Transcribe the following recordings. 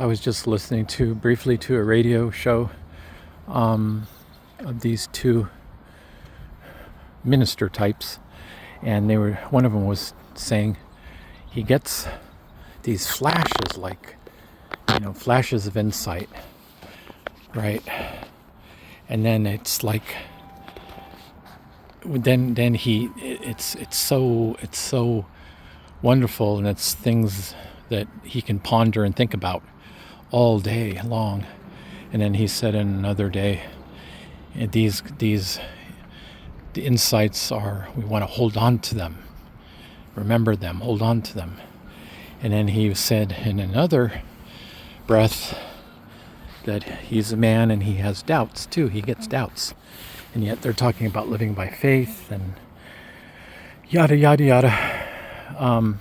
I was just listening briefly to a radio show of these two minister types, and one of them was saying he gets these flashes, like, flashes of insight, right? And then it's like, then it's so wonderful, and it's things that he can ponder and think about all day long. And then he said in another day, the insights are, we want to hold on to them, remember them, hold on to them. And then he said in another breath that he's a man and he has doubts too. He gets doubts. And yet they're talking about living by faith and yada, yada, yada.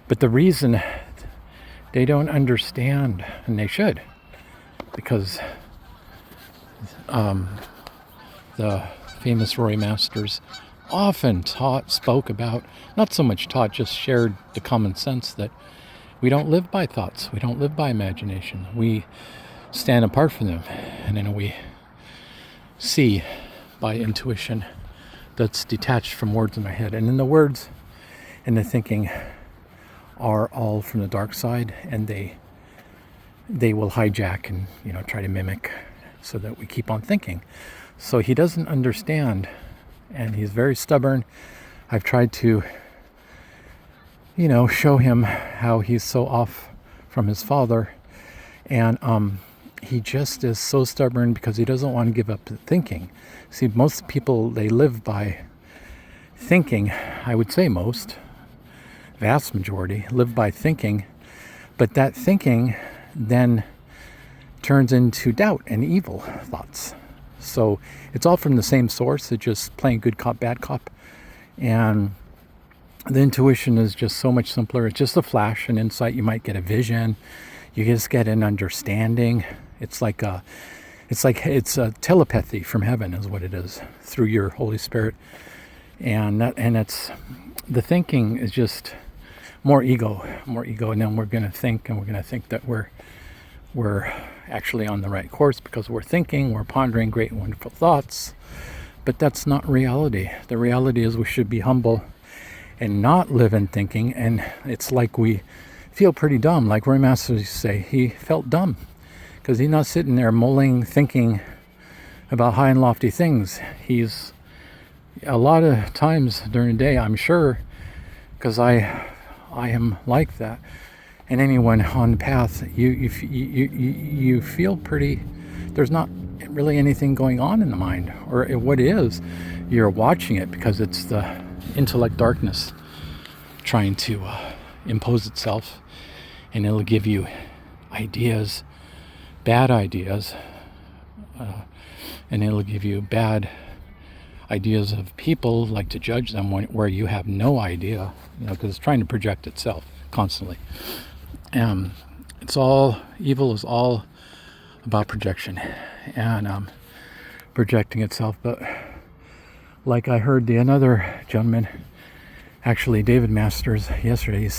But the reason they don't understand, and they should, because the famous Roy Masters often spoke about, not so much taught, just shared the common sense that we don't live by thoughts, we don't live by imagination, we stand apart from them, and then we see by intuition that's detached from words in our head. And then the words and the thinking are all from the dark side, and they will hijack and try to mimic so that we keep on thinking. So he doesn't understand, and he's very stubborn. I've tried to show him how he's so off from his father, and he just is so stubborn because he doesn't want to give up thinking. See, most people, they live by thinking. I would say most, vast majority, live by thinking, but that thinking then turns into doubt and evil thoughts. So it's all from the same source. It's just playing good cop, bad cop. And the intuition is just so much simpler. It's just a flash, an insight. You might get a vision. You just get an understanding. It's a telepathy from heaven is what it is, through your Holy Spirit. And it's the thinking is just more ego, and then we're going to think, and we're going to think that we're actually on the right course because we're thinking, we're pondering great and wonderful thoughts. But that's not reality. The reality is we should be humble and not live in thinking. And it's like we feel pretty dumb. Like Roy Masters used to say, he felt dumb because he's not sitting there mulling, thinking about high and lofty things. He's a lot of times during the day, I'm sure, because I am like that. And anyone on the path, you feel pretty, there's not really anything going on in the mind. Or what is, you're watching it because it's the intellect darkness trying to impose itself. And it'll give you ideas, bad ideas. And it'll give you bad ideas of people, like to judge them where you have no idea, because it's trying to project itself constantly. Evil is all about projection and projecting itself. But like I heard another gentleman, actually David Masters, yesterday,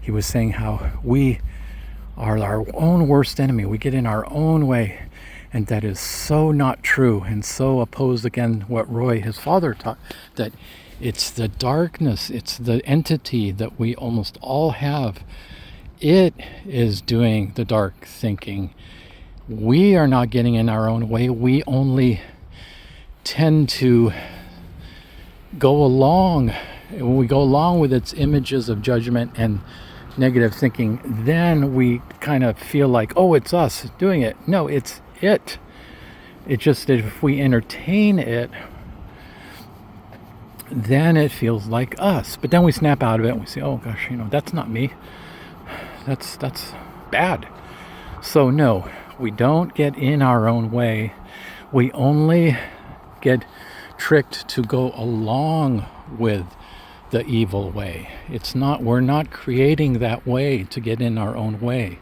he was saying how we are our own worst enemy. We get in our own way. And that is so not true, and so opposed again what Roy, his father, taught, that it's the darkness, it's the entity that we almost all have. It is doing the dark thinking. We are not getting in our own way. We only tend to go along. When we go along with its images of judgment and negative thinking, then we kind of feel like, oh, it's us doing it. No, it's it. It's just that if we entertain it, then it feels like us. But then we snap out of it and we say, oh gosh, that's not me. That's bad. So no, we don't get in our own way. We only get tricked to go along with the evil way. We're not creating that way to get in our own way.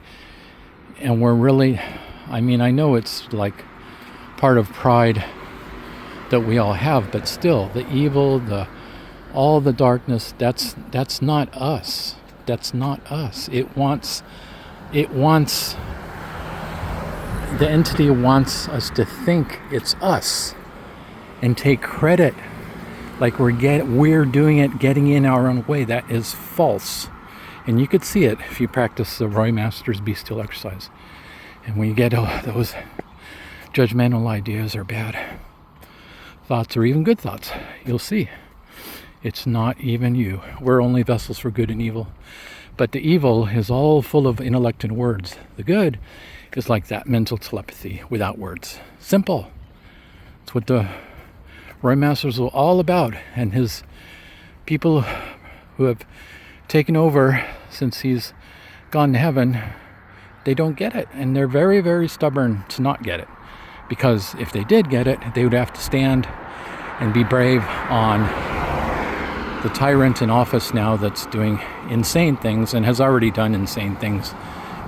And we're really, I know it's like part of pride that we all have, but still, the evil, all the darkness, that's not us. That's not us. It wants the entity wants us to think it's us and take credit like we're doing it, getting in our own way. That is false. And you could see it if you practice the Roy Master's Be Still exercise. And when you get those judgmental ideas or bad thoughts or even good thoughts, you'll see it's not even you. We're only vessels for good and evil. But the evil is all full of intellect and words. The good is like that mental telepathy without words. Simple. It's what the Roy Masters are all about. And his people who have taken over since he's gone to heaven, they don't get it. And they're very, very stubborn to not get it. Because if they did get it, they would have to stand and be brave on the tyrant in office now that's doing insane things and has already done insane things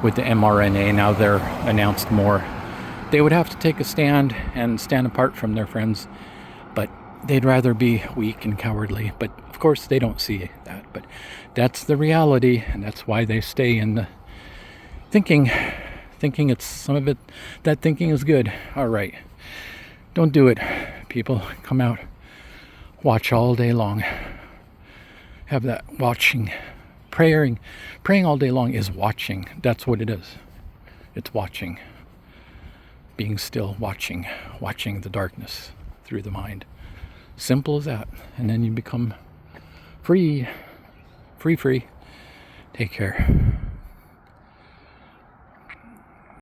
with the mRNA. Now they're announced more. They would have to take a stand and stand apart from their friends, but they'd rather be weak and cowardly. But of course they don't see that. But that's the reality, and that's why they stay in the thinking it's some of it. That thinking is good. All right, don't do it, people. Come out, watch all day long. Have that watching, praying all day long is watching. That's what it is. It's watching. Being still, watching the darkness through the mind. Simple as that. And then you become free. Take care.